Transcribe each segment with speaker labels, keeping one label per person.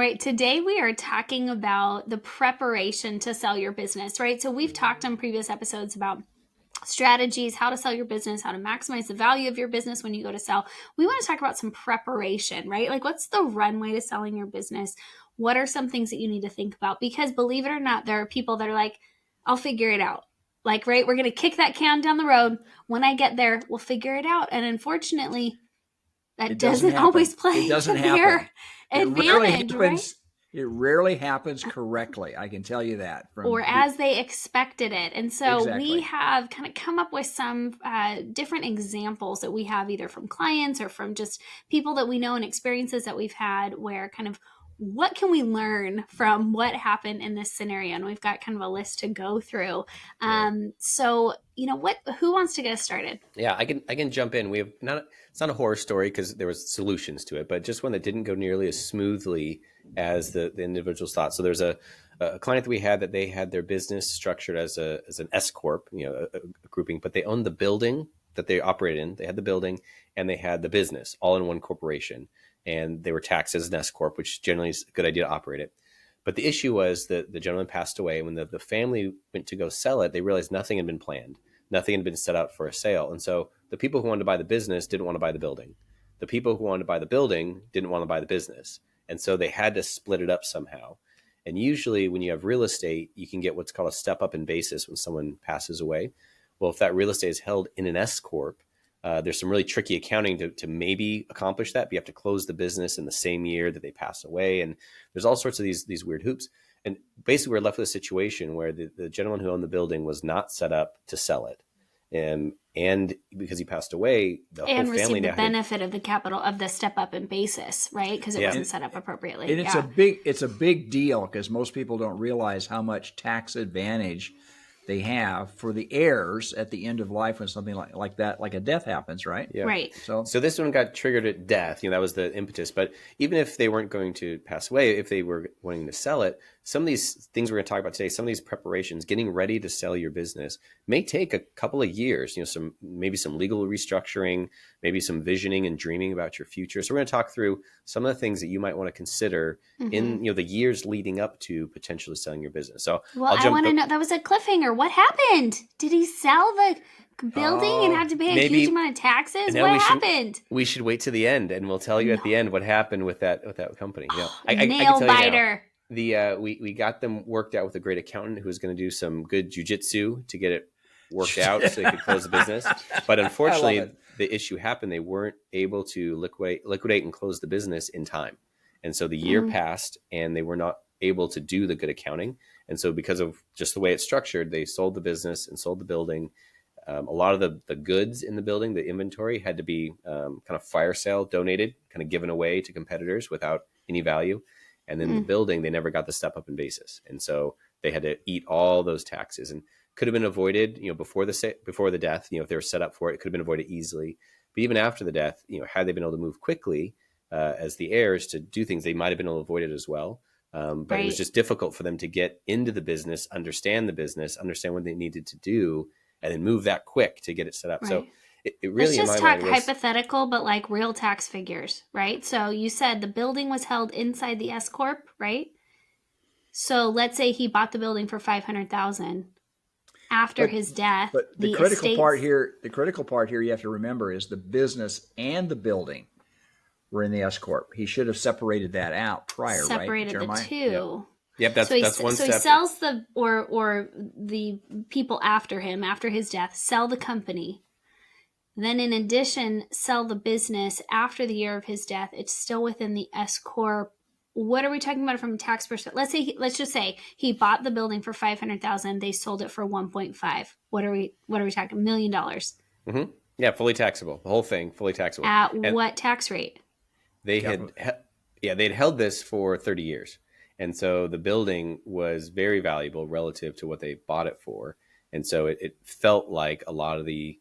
Speaker 1: right, today we are talking about the preparation to sell your business, right? So we've talked on previous episodes about strategies, how to sell your business, how to maximize the value of your business when you go to sell. We want to talk about some preparation, right? Like, what's the runway to selling your business? What are some things that you need to think about? Because believe it or not, there are people that are like, I'll figure it out. Like, right, we're going to kick that can down the road. When I get there, we'll figure it out. And unfortunately, that doesn't always play to their advantage, right?
Speaker 2: It rarely happens correctly. I can tell you that.
Speaker 1: Or as they expected it. And so we have kind of come up with some different examples that we have either from clients or from just people that we know and experiences that we've had where kind of what can we learn from what happened in this scenario? And we've got kind of a list to go through. So, who wants to get us started?
Speaker 3: Yeah, I can jump in. It's not a horror story because there was solutions to it, but just one that didn't go nearly as smoothly as the individuals thought. So there's a client that we had that they had their business structured as an S corp, a grouping, but they owned the building that they operated in. They had the building and they had the business all in one corporation, and they were taxed as an S corp, which generally is a good idea to operate it. But the issue was that the gentleman passed away. When the family went to go sell it, they realized nothing had been planned. Nothing had been set up for a sale. And so the people who wanted to buy the business didn't want to buy the building. The people who wanted to buy the building didn't want to buy the business. And so they had to split it up somehow. And usually when you have real estate, you can get what's called a step up in basis when someone passes away. Well, if that real estate is held in an S corp, there's some really tricky accounting to maybe accomplish that. But you have to close the business in the same year that they pass away. And there's all sorts of these weird hoops. And basically we're left with a situation where the gentleman who owned the building was not set up to sell it. And because he passed away, the whole family
Speaker 1: received the benefit of the capital of the step up in basis, right? Because it wasn't set up appropriately.
Speaker 2: And it's a big deal because most people don't realize how much tax advantage they have for the heirs at the end of life when something like that, like a death happens, right?
Speaker 3: Yeah.
Speaker 1: Right.
Speaker 3: So this one got triggered at death. That was the impetus. But even if they weren't going to pass away, if they were wanting to sell it, some of these things we're going to talk about today, some of these preparations, getting ready to sell your business may take a couple of years, maybe some legal restructuring, maybe some visioning and dreaming about your future. So we're going to talk through some of the things that you might want to consider in the years leading up to potentially selling your business. So
Speaker 1: I want to know, that was a cliffhanger. What happened? Did he sell the building and have to pay a huge amount of taxes? What happened?
Speaker 3: We should wait to the end, and we'll tell you at the end what happened with that company.
Speaker 1: Nail biter.
Speaker 3: We got them worked out with a great accountant who was going to do some good jujitsu to get it worked out so they could close the business. But unfortunately, the issue happened. They weren't able to liquidate and close the business in time. And so the year passed and they were not able to do the good accounting. And so because of just the way it's structured, they sold the business and sold the building. A lot of the goods in the building, the inventory, had to be kind of fire sale donated, kind of given away to competitors without any value. And then the building, they never got the step up in basis. And so they had to eat all those taxes, and could have been avoided, before the death, if they were set up for it, it could have been avoided easily. But even after the death, had they been able to move quickly as the heirs to do things, they might've been able to avoid it as well. But It was just difficult for them to get into the business, understand what they needed to do, and then move that quick to get it set up. Right. So it really,
Speaker 1: let's just talk hypothetical, but like real tax figures, right? So you said the building was held inside the S corp, right? So let's say he bought the building for $500,000 after his death.
Speaker 2: But the critical part here you have to remember is the business and the building were in the S corp. He should have separated that out prior,
Speaker 1: separated
Speaker 2: right?
Speaker 1: the two.
Speaker 3: Yep, that's one step.
Speaker 1: So he sells or the people after him, after his death, sell the company. Then in addition, sell the business after the year of his death. It's still within the S corp. What are we talking about from a tax perspective? Let's just say he bought the building for $500,000. They sold it for 1.5. What are we talking? $1 million.
Speaker 3: Mm-hmm. Yeah, fully taxable. The whole thing, fully taxable.
Speaker 1: At what tax rate?
Speaker 3: They'd held this for 30 years. And so the building was very valuable relative to what they bought it for. And so it felt like a lot of the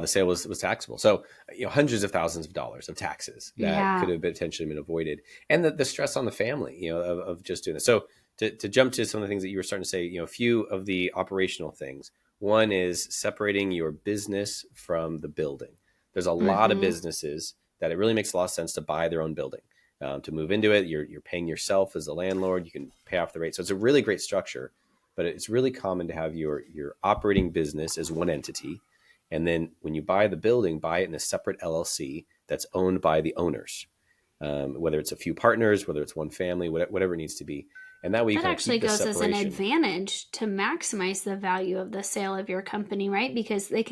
Speaker 3: sale was taxable. So, hundreds of thousands of dollars of taxes that could have potentially been avoided. And the stress on the family, of just doing this. So to jump to some of the things that you were starting to say, a few of the operational things. One is separating your business from the building. There's a lot of businesses that it really makes a lot of sense to buy their own building. to move into it. You're paying yourself as a landlord. You can pay off the rate. So it's a really great structure, but it's really common to have your operating business as one entity. And then when you buy the building, buy it in a separate LLC that's owned by the owners, whether it's a few partners, whether it's one family, whatever it needs to be. And that way you
Speaker 1: That
Speaker 3: kind of
Speaker 1: actually
Speaker 3: keep the
Speaker 1: goes as an
Speaker 3: separation.
Speaker 1: advantage to maximize the value of the sale of your company, right? Because they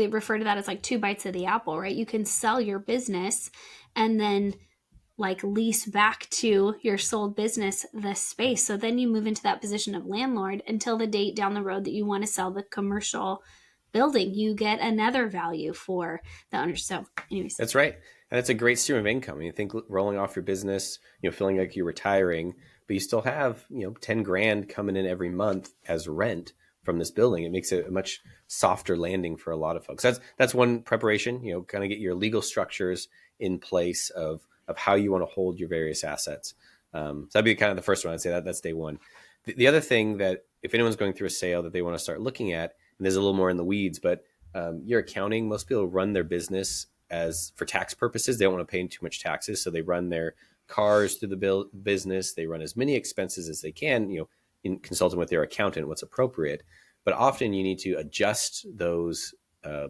Speaker 1: refer to that as like 2 bites of the apple, right? You can sell your business and then like lease back to your sold business the space. So then you move into that position of landlord until the date down the road that you want to sell the commercial building. You get another value for the owner. So anyways.
Speaker 3: That's right. And it's a great stream of income. You think rolling off your business, feeling like you're retiring, but you still have, 10 grand coming in every month as rent from this building. It makes it a much softer landing for a lot of folks. That's one preparation, kind of get your legal structures in place of how you want to hold your various assets. So that'd be kind of the first one. I'd say that's day one. The other thing that if anyone's going through a sale that they want to start looking at, and there's a little more in the weeds, but your accounting, most people run their business as for tax purposes. They don't want to pay too much taxes. So they run their cars through the business. They run as many expenses as they can, in consulting with their accountant, what's appropriate. But often you need to adjust those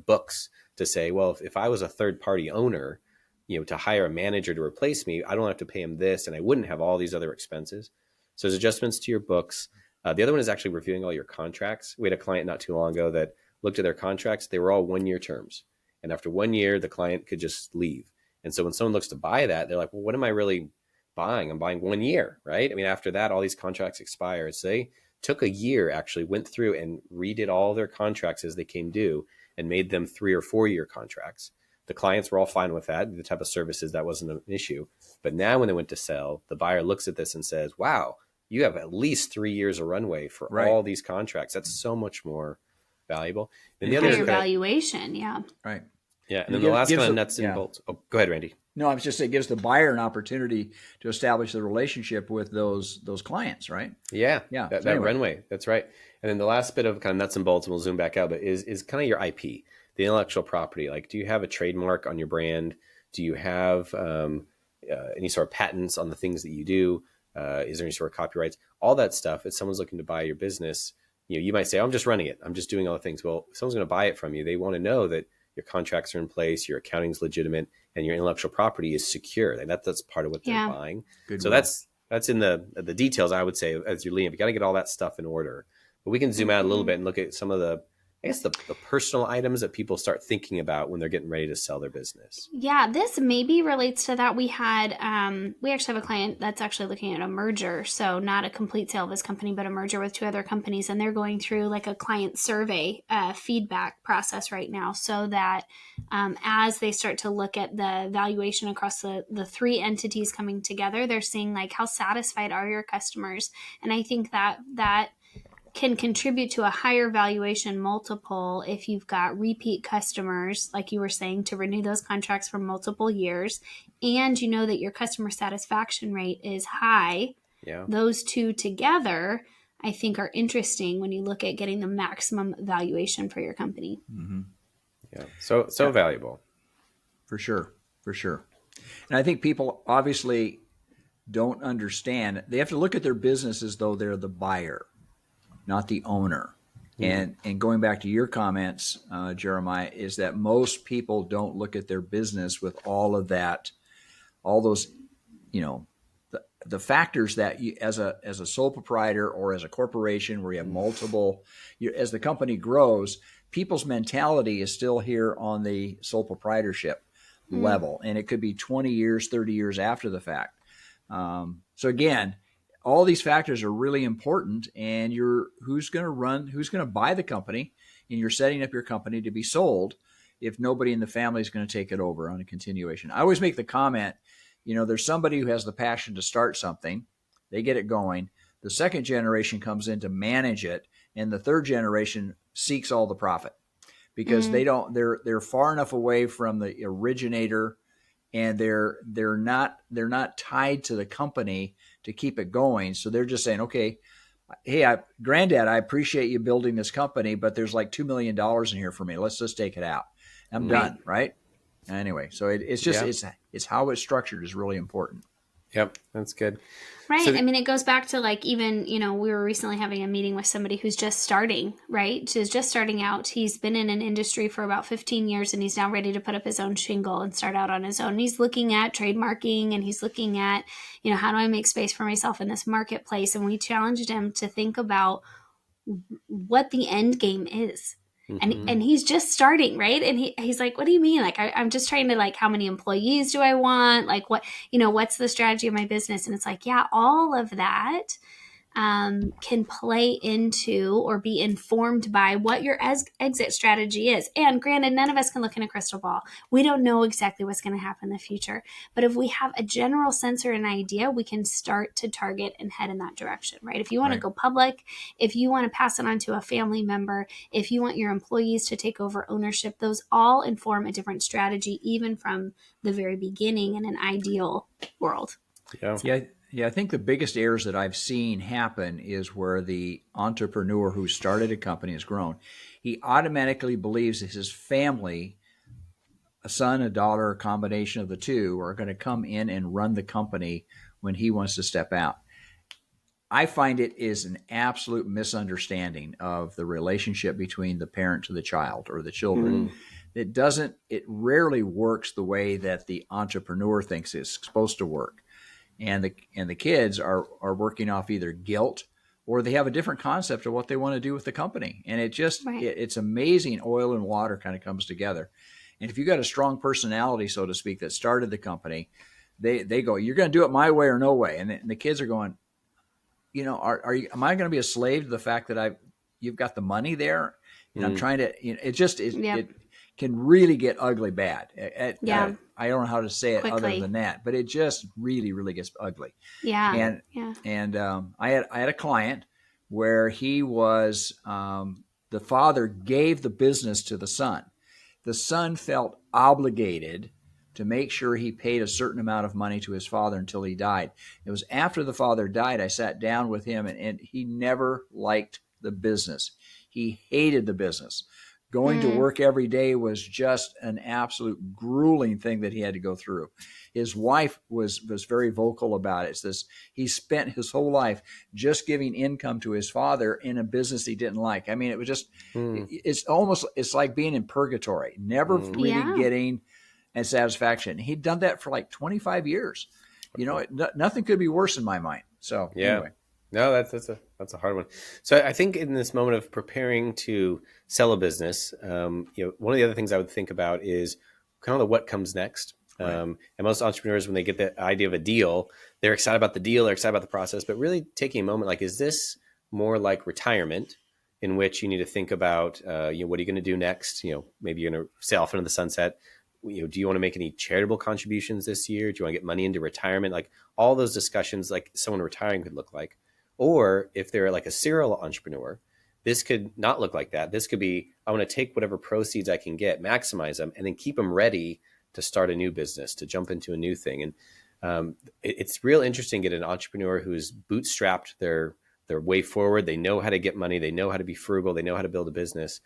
Speaker 3: books to say, well, if I was a third party owner, to hire a manager to replace me, I don't have to pay him this, and I wouldn't have all these other expenses. So there's adjustments to your books. The other one is actually reviewing all your contracts. We had a client not too long ago that looked at their contracts. They were all 1-year terms. And after 1 year, the client could just leave. And so when someone looks to buy that, they're like, well, what am I really buying? I'm buying 1 year, right? I mean, after that, all these contracts expire. So they took a year, actually went through and redid all their contracts as they came due and made them 3 or 4 year contracts. The clients were all fine with that. The type of services, that wasn't an issue. But now when they went to sell, the buyer looks at this and says, wow, you have at least 3 years of runway for all these contracts. That's so much more valuable. And the other
Speaker 1: higher valuation, yeah.
Speaker 2: Right.
Speaker 3: Yeah. And then the last kind of nuts and bolts. Oh, go ahead, Randy.
Speaker 2: No, I was just saying it gives the buyer an opportunity to establish the relationship with those clients, right?
Speaker 3: Yeah.
Speaker 2: Yeah.
Speaker 3: That
Speaker 2: Anyway.
Speaker 3: runway. That's right. And then the last bit of kind of nuts and bolts, and we'll zoom back out, but is kind of your IP, the intellectual property. Like, do you have a trademark on your brand? Do you have any sort of patents on the things that you do? Is there any sort of copyrights? All that stuff. If someone's looking to buy your business, you might say, oh, I'm just running it. I'm just doing all the things. Well, if someone's going to buy it from you, they want to know that your contracts are in place, your accounting's legitimate, and your intellectual property is secure. And that's part of what they're buying. So that's in the details, I would say, as you're leading. You got to get all that stuff in order. But we can zoom out a little bit and look at some of the personal items that people start thinking about when they're getting ready to sell their business.
Speaker 1: Yeah, this maybe relates to that. We actually have a client that's actually looking at a merger. So not a complete sale of his company, but a merger with 2 other companies. And they're going through like a client survey feedback process right now, so that as they start to look at the valuation across the 3 entities coming together, they're seeing like, how satisfied are your customers? And I think that can contribute to a higher valuation multiple if you've got repeat customers, like you were saying, to renew those contracts for multiple years, and you know that your customer satisfaction rate is high.
Speaker 3: Yeah.
Speaker 1: Those 2 together, I think, are interesting when you look at getting the maximum valuation for your company.
Speaker 2: Mm-hmm.
Speaker 3: Yeah. So valuable.
Speaker 2: For sure. And I think people obviously don't understand. They have to look at their business as though they're the buyer, not the owner. And going back to your comments, Jeremiah, is that most people don't look at their business with all of that, all those, the factors that you, as a sole proprietor or as a corporation where you have multiple, as the company grows, people's mentality is still here on the sole proprietorship level. And it could be 20 years, 30 years after the fact. So again, all these factors are really important, and who's going to buy the company, and you're setting up your company to be sold if nobody in the family is going to take it over on a continuation. I always make the comment, there's somebody who has the passion to start something, they get it going. The second generation comes in to manage it, and the third generation seeks all the profit because they're far enough away from the originator, and they're not tied to the company to keep it going. So they're just saying, okay, hey, Granddad, I appreciate you building this company, but there's like $2 million in here for me. Let's just take it out. I'm done, right? Anyway, so it's just it's how it's structured is really important.
Speaker 3: Yep, that's good.
Speaker 1: Right.
Speaker 3: So
Speaker 1: I mean, it goes back to like even, we were recently having a meeting with somebody who's just starting, right? Who's just starting out. He's been in an industry for about 15 years and he's now ready to put up his own shingle and start out on his own. And he's looking at trademarking and he's looking at, how do I make space for myself in this marketplace? And we challenged him to think about what the end game is. And he's just starting, right? And he's like, what do you mean? Like, I'm just trying to, like, how many employees do I want? Like, what's the strategy of my business? And it's like, yeah, all of that can play into or be informed by what your exit strategy is. And granted, none of us can look in a crystal ball. We don't know exactly what's going to happen in the future. But if we have a general sense or an idea, we can start to target and head in that direction, right? If you want to go public, if you want to pass it on to a family member, if you want your employees to take over ownership, those all inform a different strategy, even from the very beginning in an ideal world.
Speaker 2: Yeah, I think the biggest errors that I've seen happen is where the entrepreneur who started a company has grown. He automatically believes that his family, a son, a daughter, a combination of the two, are going to come in and run the company when he wants to step out. I find it is an absolute misunderstanding of the relationship between the parent to the child or the children. It rarely works the way that the entrepreneur thinks it's supposed to work. And the kids are working off either guilt or they have a different concept of what they want to do with the company. And it's amazing. Oil and water kind of comes together. And if you got a strong personality, so to speak, that started the company, they go, you're going to do it my way or no way. And the kids are going, am I going to be a slave to the fact that you've got the money there? And I'm trying to, it can really get ugly bad. I don't know how to say it quickly, other than that, but it just really, really gets ugly.
Speaker 1: Yeah.
Speaker 2: And I had a client where he was, the father gave the business to the son. The son felt obligated to make sure he paid a certain amount of money to his father until he died. It was after the father died, I sat down with him and he never liked the business. He hated the business. Going to work every day was just an absolute grueling thing that he had to go through. His wife was very vocal about it. He spent his whole life just giving income to his father in a business he didn't like. I mean, it was just, it's like being in purgatory, never really getting a satisfaction. He'd done that for like 25 years. Nothing could be worse in my mind. So anyway.
Speaker 3: No, that's a hard one. So I think in this moment of preparing to sell a business, one of the other things I would think about is kind of what comes next. Right. And most entrepreneurs, when they get the idea of a deal, they're excited about the deal, they're excited about the process, but really taking a moment, like, is this more like retirement in which you need to think about, what are you going to do next? Maybe you're going to sail off into the sunset. Do you want to make any charitable contributions this year? Do you want to get money into retirement? Like all those discussions, like someone retiring could look like. Or if they're like a serial entrepreneur, this could not look like that. This could be, I want to take whatever proceeds I can get, maximize them, and then keep them ready to start a new business, to jump into a new thing. And it's real interesting to get an entrepreneur who's bootstrapped their way forward. They know how to get money. They know how to be frugal. They know how to build a business.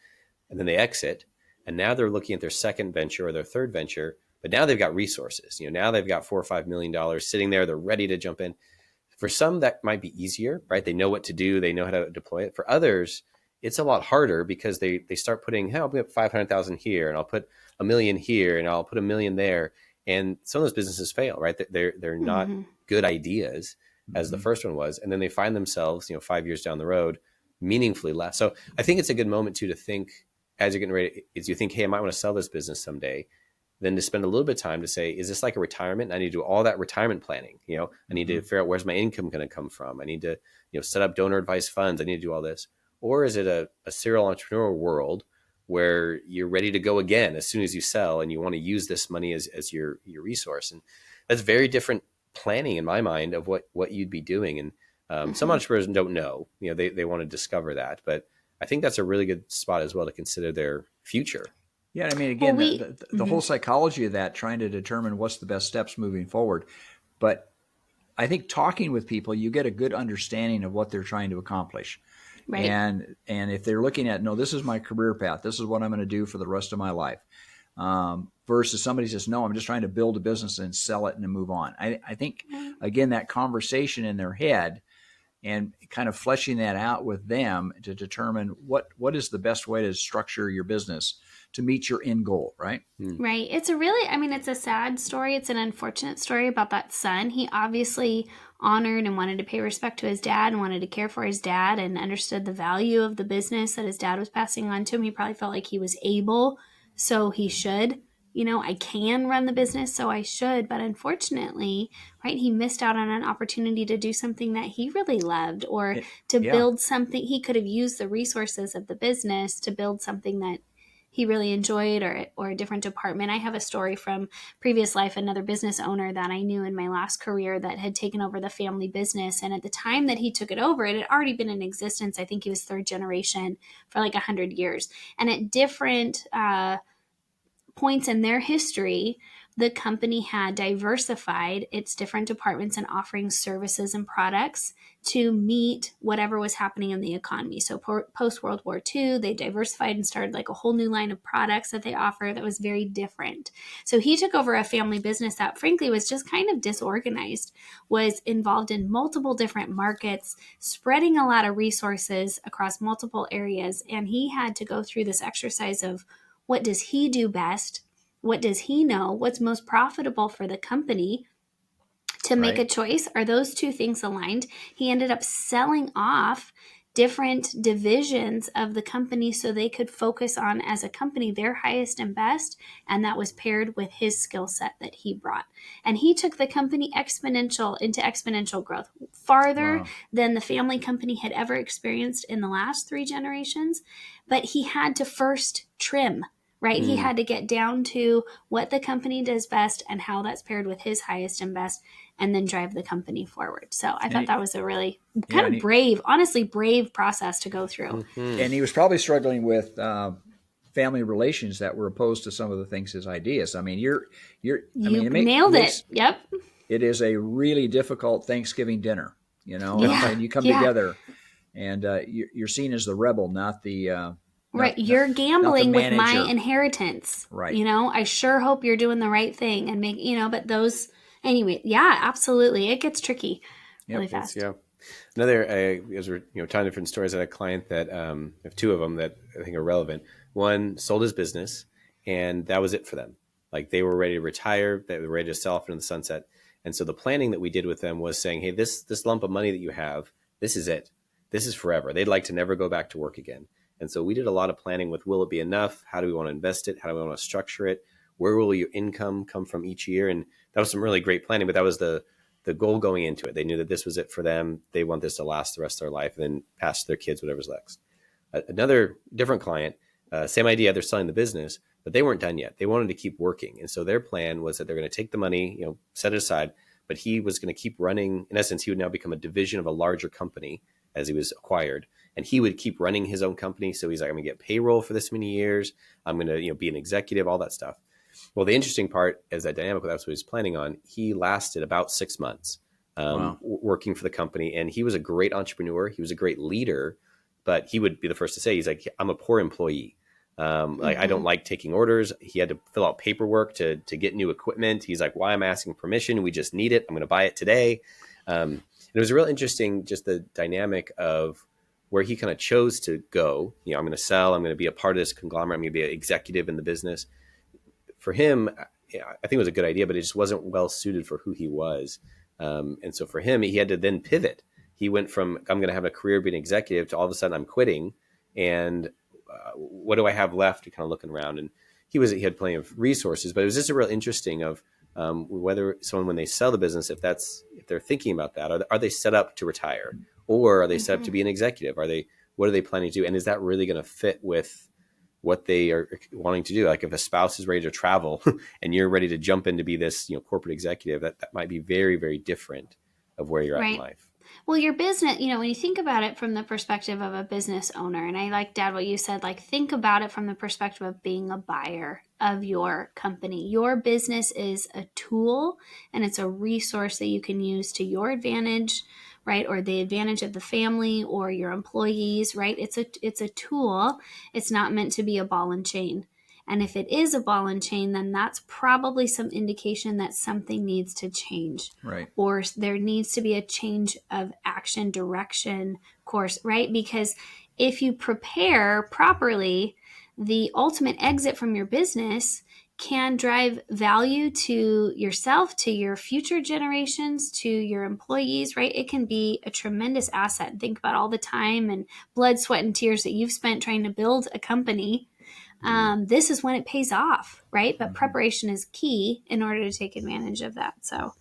Speaker 3: And then they exit. And now they're looking at their second venture or their third venture, but now they've got resources. Now they've got $4 or $5 million sitting there. They're ready to jump in. For some, that might be easier, right? They know what to do. They know how to deploy it. For others, it's a lot harder because they start putting, hey, I'll put 500,000 here and I'll put $1 million here and I'll put $1 million there. And some of those businesses fail, right? They're not good ideas as the first one was. And then they find themselves, 5 years down the road, meaningfully less. So I think it's a good moment too, to think as you're getting ready, as you think, hey, I might want to sell this business someday. Then to spend a little bit of time to say, is this like a retirement? I need to do all that retirement planning. I need to figure out where's my income going to come from. I need to, set up donor advised funds. I need to do all this. Or is it a serial entrepreneur world where you're ready to go again as soon as you sell and you want to use this money as your resource? And that's very different planning in my mind of what you'd be doing. And some entrepreneurs don't know, they want to discover that. But I think that's a really good spot as well to consider their future.
Speaker 2: Yeah, I mean, again, the whole psychology of that, trying to determine what's the best steps moving forward. But I think talking with people, you get a good understanding of what they're trying to accomplish. Right. And if they're looking at, no, this is my career path. This is what I'm going to do for the rest of my life. versus somebody says, no, I'm just trying to build a business and sell it and then move on. I think, again, that conversation in their head and kind of fleshing that out with them to determine what is the best way to structure your business to meet your end goal, right?
Speaker 1: Right. It's it's a sad story. It's an unfortunate story about that son. He obviously honored and wanted to pay respect to his dad and wanted to care for his dad and understood the value of the business that his dad was passing on to him. He probably felt like he was able, so he should. I can run the business, so I should. But unfortunately, right, he missed out on an opportunity to do something that he really loved or to build something. He could have used the resources of the business to build something that he really enjoyed or a different department. I have a story from previous life, another business owner that I knew in my last career that had taken over the family business. And at the time that he took it over, it had already been in existence. I think he was third generation for like 100 years. And at different points in their history, the company had diversified its different departments and offering services and products to meet whatever was happening in the economy. So post World War II, they diversified and started like a whole new line of products that they offer that was very different. So he took over a family business that frankly was just kind of disorganized, was involved in multiple different markets, spreading a lot of resources across multiple areas. And he had to go through this exercise of what does he do best? What does he know? What's most profitable for the company? To make a choice. Are those two things aligned? He ended up selling off different divisions of the company so they could focus on, as a company, their highest and best. And that was paired with his skill set that he brought. And he took the company into exponential growth, farther than the family company had ever experienced in the last 3 generations. But he had to first trim. Right? He had to get down to what the company does best and how that's paired with his highest and best, and then drive the company forward. So I thought that was a really kind of brave process to go through.
Speaker 2: And he was probably struggling with family relations that were opposed to some of the things, his ideas. I mean, you
Speaker 1: nailed it. Yep.
Speaker 2: It is a really difficult Thanksgiving dinner, and you come together and you're seen as the rebel, not the...
Speaker 1: Right. You're gambling with my inheritance.
Speaker 2: Right.
Speaker 1: I sure hope you're doing the right thing and but those, anyway, yeah, absolutely. It gets tricky really fast.
Speaker 3: Yeah. Another, as we're, telling different stories, I had a client that, I have 2 of them that I think are relevant. One sold his business and that was it for them. Like they were ready to retire. They were ready to sell off into the sunset. And so the planning that we did with them was saying, hey, this lump of money that you have, this is it. This is forever. They'd like to never go back to work again. And so we did a lot of planning with, will it be enough? How do we want to invest it? How do we want to structure it? Where will your income come from each year? And that was some really great planning, but that was the goal going into it. They knew that this was it for them. They want this to last the rest of their life and then pass to their kids, whatever's next. Another different client, same idea. They're selling the business, but they weren't done yet. They wanted to keep working. And so their plan was that they're going to take the money, set it aside, but he was going to keep running. In essence, he would now become a division of a larger company as he was acquired. And he would keep running his own company. So he's like, I'm going to get payroll for this many years. I'm going to be an executive, all that stuff. Well, the interesting part is that dynamic, that's what he was planning on. He lasted about 6 months working for the company. And he was a great entrepreneur. He was a great leader. But he would be the first to say, he's like, I'm a poor employee. I don't like taking orders. He had to fill out paperwork to get new equipment. He's like, why am I asking permission? We just need it. I'm going to buy it today. And it was real interesting, just the dynamic of where he kind of chose to go. I'm going to sell. I'm going to be a part of this conglomerate. I'm going to be an executive in the business. For him, I think it was a good idea, but it just wasn't well suited for who he was. And so for him, he had to then pivot. He went from, I'm going to have a career being an executive to all of a sudden I'm quitting. And what do I have left? To kind of looking around. And he had plenty of resources, but it was just a real interesting of whether someone, when they sell the business, if they're thinking about that, are they set up to retire? Or are they set up to be an executive? What are they planning to do? And is that really going to fit with what they are wanting to do? Like if a spouse is ready to travel and you're ready to jump in to be this, corporate executive, that might be very, very different of where you're at in life.
Speaker 1: Well, your business, when you think about it from the perspective of a business owner, and I like, Dad, what you said, like think about it from the perspective of being a buyer of your company. Your business is a tool and it's a resource that you can use to your advantage, right? Or the advantage of the family or your employees, right? It's a tool. It's not meant to be a ball and chain. And if it is a ball and chain, then that's probably some indication that something needs to change.
Speaker 2: Right.
Speaker 1: Or there needs to be a change of action, direction, course, right? Because if you prepare properly, the ultimate exit from your business can drive value to yourself, to your future generations, to your employees, right? It can be a tremendous asset. Think about all the time and blood, sweat, and tears that you've spent trying to build a company. This is when it pays off, right? But preparation is key in order to take advantage of that. So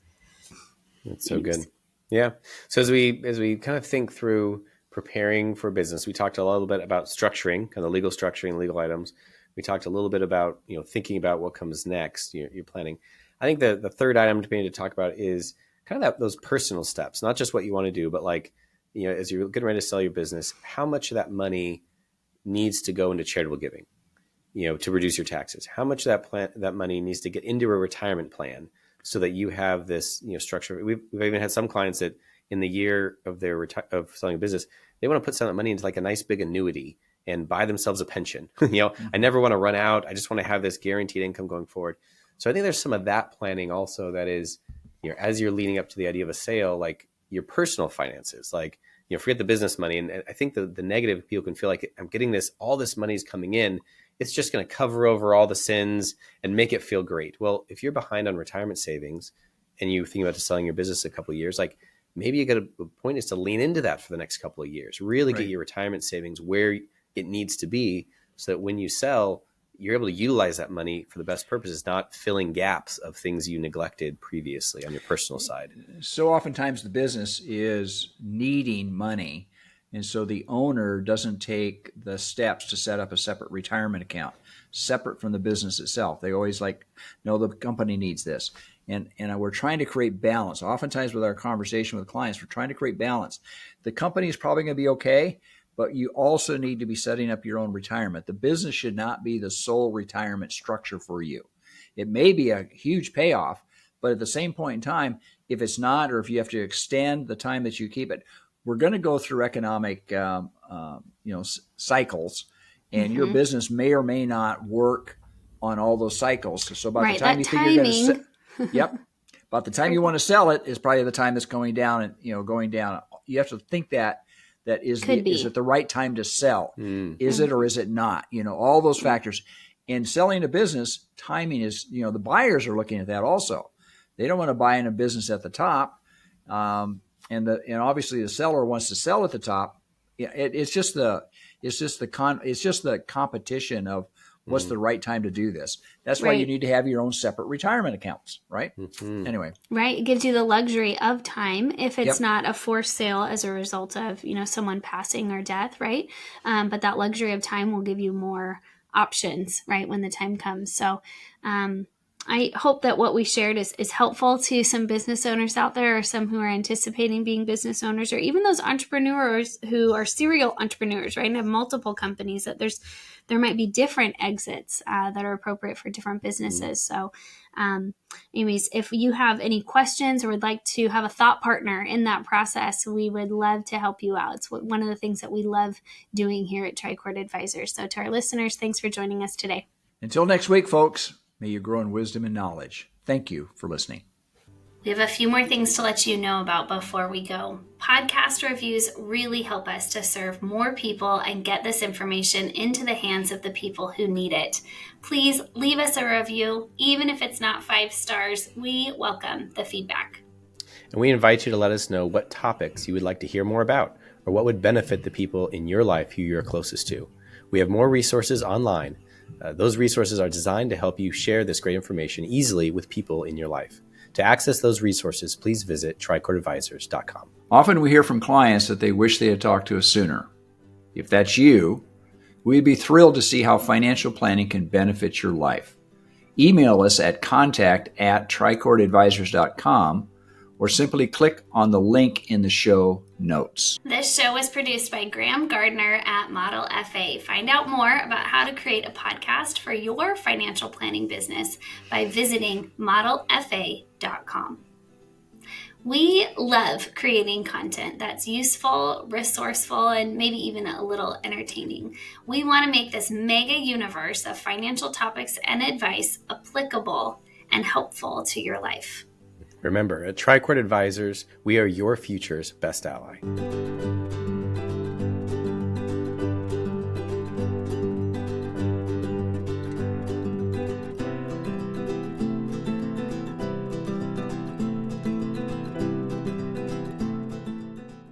Speaker 3: that's so good. Yeah. So as we kind of think through preparing for business, we talked a little bit about structuring, kind of legal structuring, legal items. We talked a little bit about, thinking about what comes next, you're planning. I think the third item to talk about is kind of those personal steps, not just what you want to do, but like, as you're getting ready to sell your business, how much of that money needs to go into charitable giving, to reduce your taxes? How much of that money needs to get into a retirement plan so that you have this, structure? We've even had some clients that in the year of their of selling a business, they want to put some of that money into like a nice big annuity and buy themselves a pension. I never want to run out. I just want to have this guaranteed income going forward. So I think there's some of that planning also that is, as you're leading up to the idea of a sale, like your personal finances, like, forget the business money. And I think the negative, people can feel like I'm getting all this money is coming in. It's just going to cover over all the sins and make it feel great. Well, if you're behind on retirement savings and you think about just selling your business a couple of years, like maybe a point is to lean into that for the next couple of years, really get your retirement savings where it needs to be so that when you sell, you're able to utilize that money for the best purposes, not filling gaps of things you neglected previously on your personal side.
Speaker 2: So oftentimes the business is needing money. And so the owner doesn't take the steps to set up a separate retirement account, separate from the business itself. They always no, the company needs this. And we're trying to create balance. Oftentimes with our conversation with clients, we're trying to create balance. The company is probably going to be okay, but you also need to be setting up your own retirement. The business should not be the sole retirement structure for you. It may be a huge payoff, but at the same point in time, if it's not, or if you have to extend the time that you keep it, we're going to go through economic, cycles, and your business may or may not work on all those cycles. So about the time you think you're going to, about the time you want to sell it is probably the time that's going down and going down. You have to think that is it the right time to sell? Is it or is it not? All those factors. And selling a business, timing is, the buyers are looking at that also. They don't want to buy in a business at the top. And obviously the seller wants to sell at the top. It's just the competition of what's the right time to do this. That's why you need to have your own separate retirement accounts, right? Anyway.
Speaker 1: Right. It gives you the luxury of time if it's not a forced sale as a result of, someone passing or death, right? But that luxury of time will give you more options, right, when the time comes. So I hope that what we shared is helpful to some business owners out there, or some who are anticipating being business owners, or even those entrepreneurs who are serial entrepreneurs, right, and have multiple companies, that there might be different exits that are appropriate for different businesses. So anyways, if you have any questions or would like to have a thought partner in that process, we would love to help you out. It's one of the things that we love doing here at Tricord Advisors. So to our listeners, thanks for joining us today.
Speaker 2: Until next week, folks, may you grow in wisdom and knowledge. Thank you for listening.
Speaker 1: We have a few more things to let you know about before we go. Podcast reviews really help us to serve more people and get this information into the hands of the people who need it. Please leave us a review. Even if it's not 5 stars, we welcome the feedback.
Speaker 3: And we invite you to let us know what topics you would like to hear more about, or what would benefit the people in your life who you're closest to. We have more resources online. Those resources are designed to help you share this great information easily with people in your life. To access those resources, please visit tricordadvisors.com.
Speaker 2: Often we hear from clients that they wish they had talked to us sooner. If that's you, we'd be thrilled to see how financial planning can benefit your life. Email us at contact@tricordadvisors.com, or simply click on the link in the show notes.
Speaker 1: This show was produced by Graham Gardner at Model FA. Find out more about how to create a podcast for your financial planning business by visiting modelfa.com. We love creating content that's useful, resourceful, and maybe even a little entertaining. We want to make this mega universe of financial topics and advice applicable and helpful to your life.
Speaker 3: Remember, at Tricord Advisors, we are your future's best ally.